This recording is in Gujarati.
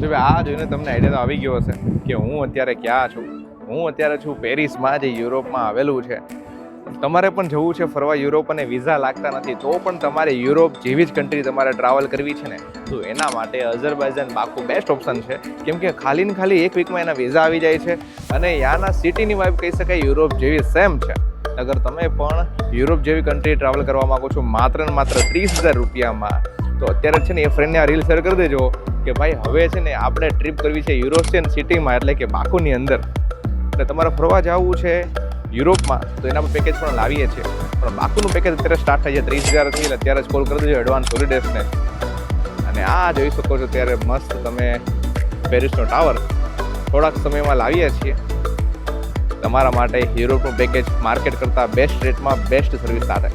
તો આ જોઈને તમને આઈડિયા તો આવી ગયો હશે કે હું અત્યારે ક્યાં છું. હું અત્યારે છું પેરિસમાં, જે યુરોપમાં આવેલું છે. તમારે પણ જવું છે ફરવા યુરોપ અને વિઝા લાગતા નથી, તો પણ તમારે યુરોપ જેવી જ કન્ટ્રી તમારે ટ્રાવેલ કરવી છે ને, તો એના માટે અઝરબાઈજાન બાકુ બેસ્ટ ઓપ્શન છે. કેમ કે ખાલી ને ખાલી એક વીકમાં એના વિઝા આવી જાય છે અને યાના સિટીની વાઇબ કહી શકાય યુરોપ જેવી સેમ છે. અગર તમે પણ યુરોપ જેવી કન્ટ્રી ટ્રાવેલ કરવા માગો છો માત્ર ને માત્ર 30,000 રૂપિયામાં, તો અત્યારે છે ને એ ફ્રેન્ડને આ રીલ શેર કરી દેજો કે ભાઈ હવે છે ને આપણે ટ્રીપ કરવી છે યુરોપિયન સિટીમાં, એટલે કે બાકુની અંદર. એટલે તમારે ફરવા જવું છે યુરોપમાં તો એના પર પેકેજ પણ લાવીએ છીએ, પણ બાકુનું પેકેજ અત્યારે સ્ટાર્ટ થાય છે 30,000 થી. અત્યારે જ કોલ કરી દેજો એડવાન્સ હોલિડેઝને. અને આ જોઈ શકો છો ત્યારે મસ્ત તમે પેરિસનો ટાવર થોડાક સમયમાં લાવીએ છીએ તમારા માટે યુરોપનું પેકેજ માર્કેટ કરતાં બેસ્ટ રેટમાં બેસ્ટ સર્વિસ સાથે.